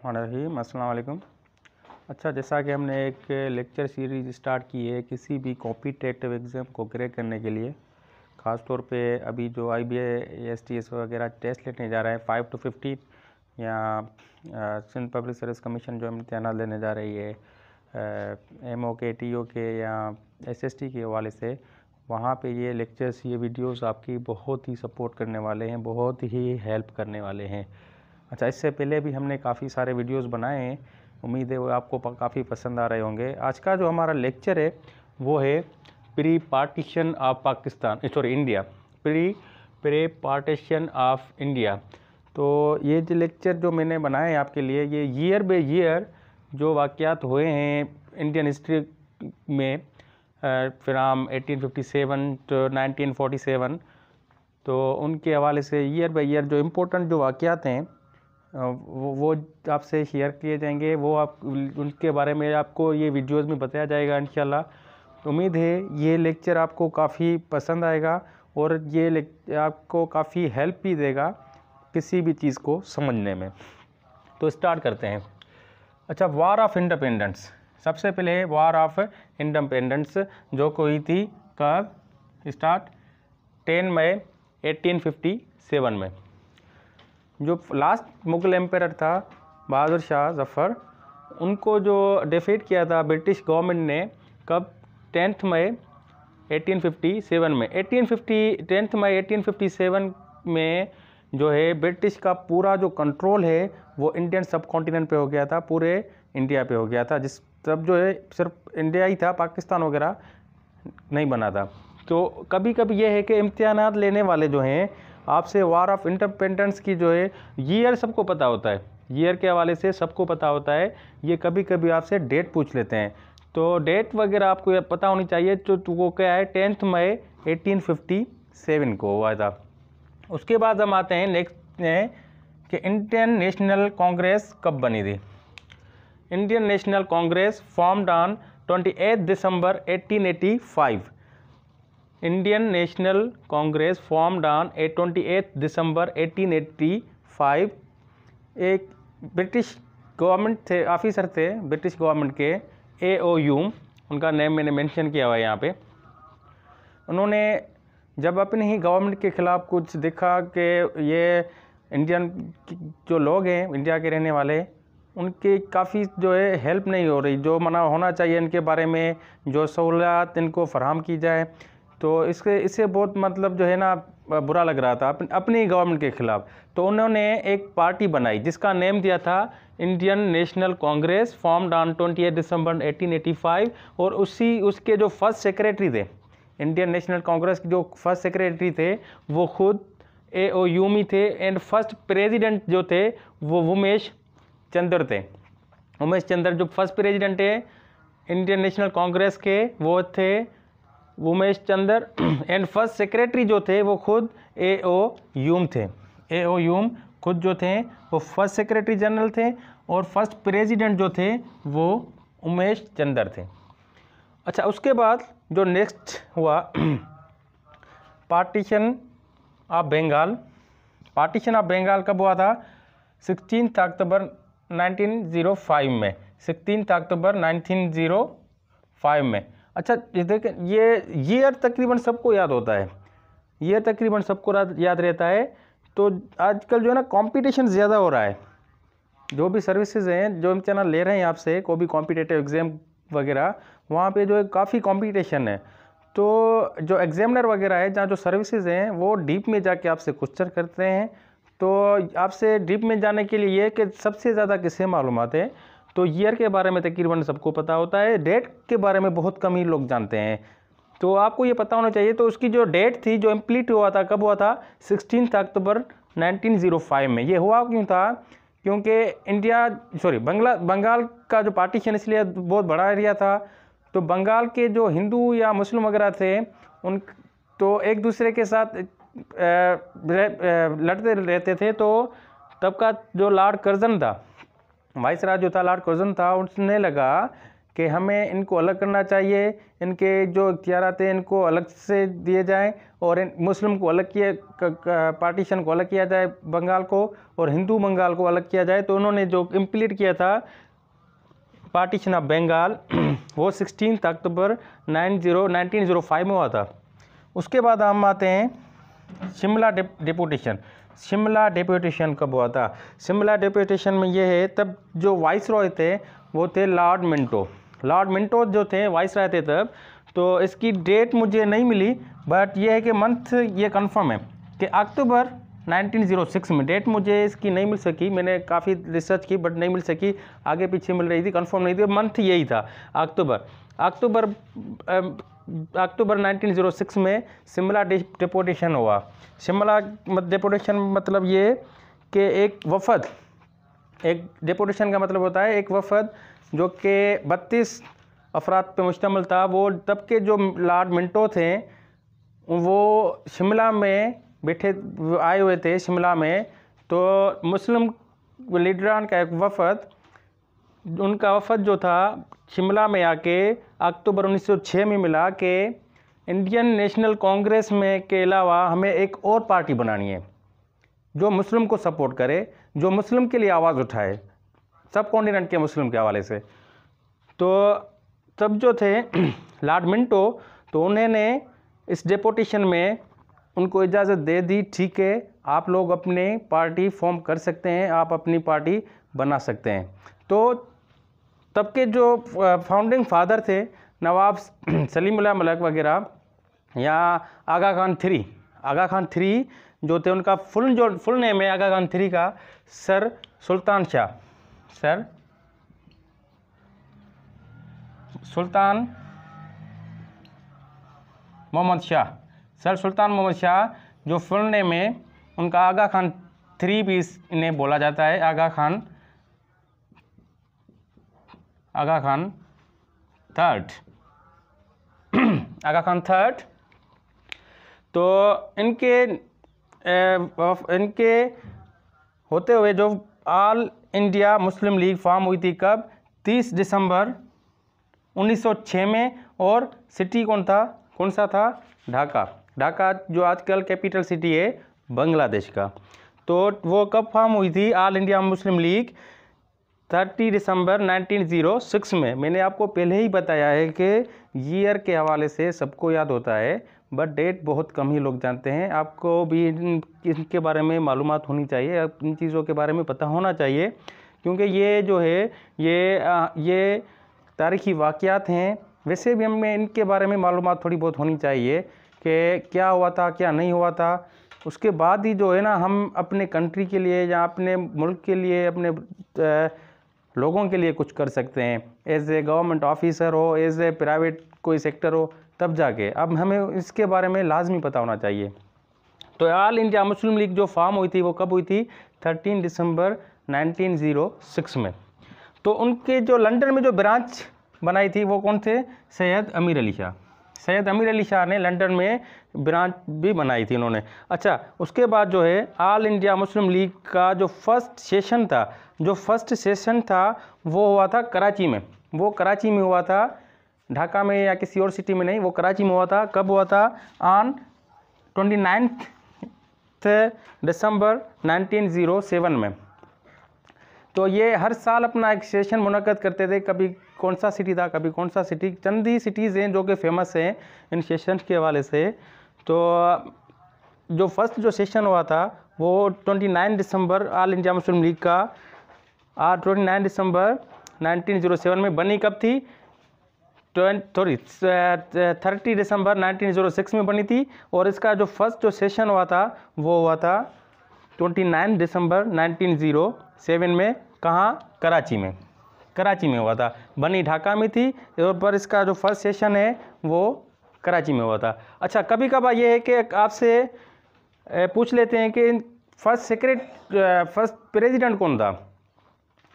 बिस्मिल्लाहिर्रहमानिर्रहीम, अस्सलाम वालेकुम। अच्छा, जैसा कि हमने एक लेक्चर सीरीज़ स्टार्ट की है किसी भी कॉम्पिटिटिव एग्ज़ाम को क्रैक करने के लिए, ख़ास तौर पे अभी जो IBA STS वगैरह टेस्ट लेने जा रहे हैं 5 to 15 या सिंध पब्लिक सर्विस कमीशन जो इम्तिहान लेने जा रही है MO के TO के या SST के हवाले से, वहाँ पे ये लेक्चर्स ये वीडियोस आपकी बहुत ही सपोर्ट करने वाले हैं, बहुत ही हेल्प करने वाले हैं। अच्छा, इससे पहले भी हमने काफ़ी सारे वीडियोस बनाए हैं, उम्मीद है वो आपको काफ़ी पसंद आ रहे होंगे। आज का जो हमारा लेक्चर है वो है pre partition of Pakistan India, pre partition of India. तो ये जो लेक्चर जो मैंने बनाए हैं आपके लिए, ये ईयर बाय ईयर जो वाक़यात हुए हैं इंडियन हिस्ट्री में फ्राम 1857 to 1947, तो उनके हवाले से ईयर बाय ईयर जो इम्पोर्टेंट जो वाक़यात हैं वो आपसे शेयर किए जाएंगे। वो आप उनके बारे में आपको ये वीडियोस में बताया जाएगा इंशाल्लाह। उम्मीद है ये लेक्चर आपको काफ़ी पसंद आएगा और ये आपको काफ़ी हेल्प भी देगा किसी भी चीज़ को समझने में। तो स्टार्ट करते हैं। अच्छा, वार ऑफ इंडिपेंडेंस, सबसे पहले वार ऑफ इंडिपेंडेंस जो हुई थी कब स्टार्ट, 10 मई 1857 में। जो लास्ट मुग़ल एम्पायर था बहादुर शाह जफ़र, उनको जो डिफीट किया था ब्रिटिश गवर्नमेंट ने कब, 10 मई 1857 में। 10 मई 1857 में जो है ब्रिटिश का पूरा जो कंट्रोल है वो इंडियन सब कॉन्टिनेंट पे हो गया था, पूरे इंडिया पे हो गया था। जिस तब जो है सिर्फ इंडिया ही था, पाकिस्तान वगैरह नहीं बना था। तो कभी कभी ये है कि इम्तिहानात लेने वाले जो हैं आपसे वार ऑफ इंडिपेंडेंस की जो है ईयर सबको पता होता है, ईयर के हवाले से सबको पता होता है। ये कभी कभी आपसे डेट पूछ लेते हैं, तो डेट वगैरह आपको पता होनी चाहिए। तो वो क्या है, 10 मई 1857 को हुआ था। उसके बाद हम आते हैं नेक्स्ट में कि इंडियन नेशनल कांग्रेस कब बनी थी। Indian national Congress formed on 28 December 1885। Indian national Congress formed on 28 दिसंबर 1885। एक ब्रिटिश गवर्नमेंट थे, ऑफिसर थे ब्रिटिश गवर्नमेंट के, AOU, उनका नेम मैंने मेंशन किया हुआ है यहाँ पे। उन्होंने जब अपनी ही गवर्नमेंट के ख़िलाफ़ कुछ देखा कि ये इंडियन जो लोग हैं इंडिया के रहने वाले, उनकी काफ़ी जो है हेल्प नहीं हो रही, जो मना होना चाहिए इनके बारे में, जो सहूलियात इनको फराहम की जाए, तो इससे बहुत मतलब जो है ना बुरा लग रहा था अपनी गवर्नमेंट के ख़िलाफ़। तो उन्होंने एक पार्टी बनाई जिसका नेम दिया था Indian national Congress, formed on 28 दिसंबर 1885। और उसके जो फर्स्ट सेक्रेटरी थे, इंडियन नेशनल कांग्रेस के जो फर्स्ट सेक्रेटरी थे वो खुद AOU में थे। एंड फर्स्ट प्रेसिडेंट जो थे वो उमेश चंद्र थे। उमेश चंद्र जो फर्स्ट प्रेसिडेंट है इंडियन नेशनल कांग्रेस के वो थे Umesh Chandra. And first secretary जो थे वो खुद AOU थे। AOU खुद जो थे वो फर्स्ट सेक्रेटरी जनरल थे और फर्स्ट प्रेसिडेंट जो थे वो उमेश चंद्र थे। अच्छा, उसके बाद जो नेक्स्ट हुआ partition of Bengal. Partition of Bengal कब हुआ था, 16 अक्टूबर 1905 में, 16 अक्टूबर 1905 में। अच्छा, ये देखें, ये ईयर तकरीबन सबको याद होता है, ये तकरीबन सबको याद रहता है। तो आजकल जो है ना कंपटीशन ज़्यादा हो रहा है, जो भी सर्विसेज हैं जो हम चैनल ले रहे हैं आपसे, कोई भी कॉम्पिटिटिव एग्ज़ाम वगैरह, वहाँ पे जो है काफ़ी कंपटीशन है। तो जो एग्जामिनर वगैरह है, जहाँ जो सर्विसेज हैं वो डीप में जाके आपसे क्वेश्चन करते हैं। तो आपसे डीप में जाने के लिए ये कि सबसे ज़्यादा किससे मालूमात है, तो ईयर के बारे में तकरीबन सबको पता होता है, डेट के बारे में बहुत कम ही लोग जानते हैं। तो आपको ये पता होना चाहिए। तो उसकी जो डेट थी जो इम्प्लीट हुआ था, कब हुआ था, 16 अक्टूबर 1905 में। ये हुआ क्यों था, क्योंकि बंगाल का जो पार्टीशन इसलिए बहुत बड़ा एरिया था, तो बंगाल के जो हिंदू या मुस्लिम वगैरह थे उन तो एक दूसरे के साथ लड़ते रहते थे। तो तब का जो लॉर्ड कर्जन था, वाइसराय जो था लॉर्ड कर्जन था, उसने लगा कि हमें इनको अलग करना चाहिए, इनके जो इख्तियारात हैं इनको अलग से दिए जाएं और मुस्लिम को अलग पार्टीशन को अलग किया जाए बंगाल को, और हिंदू बंगाल को अलग किया जाए। तो उन्होंने जो इम्प्लीट किया था पार्टीशन ऑफ बंगाल वो 16 अक्टूबर 1905 में हुआ था। उसके बाद हम आते हैं शिमला डेपुटेशन। शिमला डेपुटेशन कब हुआ था? शिमला डेपुटेशन में ये है, तब जो वाइस रॉय थे वो थे लॉर्ड मिंटो। लॉर्ड मिंटो जो थे वाइस रॉय थे तब, तो इसकी डेट मुझे नहीं मिली, बट ये है कि मंथ ये कंफर्म है कि अक्टूबर 1906 में। डेट मुझे इसकी नहीं मिल सकी, मैंने काफ़ी रिसर्च की बट नहीं मिल सकी, आगे पीछे मिल रही थी, कंफर्म नहीं थी। मंथ यही था अक्टूबर 1906 में शिमला डेपुटेशन हुआ। शिमला डेपुटेशन मतलब ये कि एक वफद, एक डेपुटेशन का मतलब होता है एक वफद जो कि 32 अफराद पे मुश्तमिल था। वो तब के जो लॉर्ड मिंटो थे वो शिमला में आए हुए थे शिमला में। तो मुस्लिम लीडरान का एक वफद, उनका वफद जो था शिमला में आके अक्टूबर 1906 में मिला कि इंडियन नेशनल कांग्रेस में के अलावा हमें एक और पार्टी बनानी है जो मुस्लिम को सपोर्ट करे, जो मुस्लिम के लिए आवाज़ उठाए, सब कॉन्टिनेंट के मुस्लिम के हवाले से। तो तब जो थे लॉर्ड मिंटो, तो उन्होंने इस डेपुटेशन में उनको इजाज़त दे दी, ठीक है आप लोग अपने पार्टी फॉर्म कर सकते हैं, आप अपनी पार्टी बना सकते हैं। तो तब के जो फाउंडिंग फादर थे नवाब सलीमुल्लाह मलिक वगैरह या आगा खान थ्री जो थे, उनका फुल नेम है आगा खान थ्री का सर सुल्तान मोहम्मद शाह, जो फुल नेम है उनका आगा खान थ्री भी इन्हें बोला जाता है, आगा खान थर्ड। तो इनके होते हुए जो all India Muslim league form हुई थी कब? 30 दिसंबर 1906 में। और सिटी कौन सा था? ढाका जो आजकल कैपिटल सिटी है बांग्लादेश का। तो वो कब फॉर्म हुई थी ऑल इंडिया मुस्लिम लीग? 30 दिसंबर 1906 में। मैंने आपको पहले ही बताया है कि ईयर के हवाले से सबको याद होता है बट डेट बहुत कम ही लोग जानते हैं। आपको भी इनके बारे में मालूमात होनी चाहिए, इन चीज़ों के बारे में पता होना चाहिए, क्योंकि ये जो है ये तारीख़ी वाक़यात हैं। वैसे भी हमें इनके बारे में मालूमात थोड़ी बहुत होनी चाहिए कि क्या हुआ था क्या नहीं हुआ था। उसके बाद ही जो है ना हम अपने कंट्री के लिए या अपने मुल्क के लिए, अपने लोगों के लिए कुछ कर सकते हैं। एज ए गवर्नमेंट ऑफिसर हो, एज ए प्राइवेट कोई सेक्टर हो, तब जाके अब हमें इसके बारे में लाजमी पता होना चाहिए। तो ऑल इंडिया मुस्लिम लीग जो फॉर्म हुई थी वो कब हुई थी? 13 दिसंबर 1906 में। तो उनके जो लंदन में जो ब्रांच बनाई थी वो कौन थे? सैयद अमीर अली शाह ने लंदन में ब्रांच भी बनाई थी उन्होंने। अच्छा, उसके बाद जो है ऑल इंडिया मुस्लिम लीग का जो फर्स्ट सेशन था वो हुआ था कराची में। वो कराची में हुआ था, ढाका में या किसी और सिटी में नहीं, वो कराची में हुआ था। कब हुआ था? ऑन 29 दिसंबर 1907 में। तो ये हर साल अपना एक सेशन मुनक्कद करते थे, कभी कौन सा सिटी था कभी कौन सा सिटी। चंद ही सिटीज़ हैं जो कि फेमस हैं इन सेशंस के हवाले से। तो जो फर्स्ट जो सेशन हुआ था वो 29 दिसंबर ऑल इंडिया मुस्लिम लीग का 29 दिसंबर 1907 में बनी। कब थी? 30 दिसंबर 1906 में बनी थी। और इसका जो फर्स्ट जो सेशन हुआ था वो हुआ था 29 दिसंबर 1907 में। कहाँ? कराची में हुआ था। बनी ढाका में थी और पर इसका जो फर्स्ट सेशन है वो कराची में हुआ था। अच्छा, कभी कभार ये है कि आपसे पूछ लेते हैं कि फर्स्ट प्रेसिडेंट कौन था?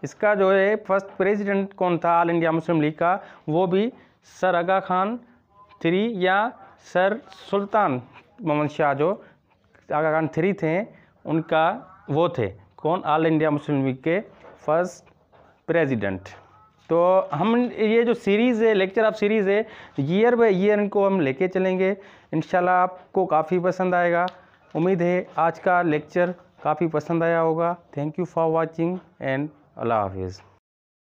इसका जो है फर्स्ट प्रेसिडेंट कौन था ऑल इंडिया मुस्लिम लीग का? वो भी सर आगा खान थ्री या सर सुल्तान मोहम्मद शाह, जो आगा खान थ्री थे, उनका वो थे कौन? ऑल इंडिया मुस्लिम लीग के फर्स्ट प्रेसिडेंट। तो हम ये जो सीरीज़ है, लेक्चर ऑफ सीरीज़ है, ईयर बाय ईयर इनको हम लेके चलेंगे। इंशाल्लाह आपको काफ़ी पसंद आएगा। उम्मीद है आज का लेक्चर काफ़ी पसंद आया होगा। Thank you for watching and अल्लाह हाफिज़।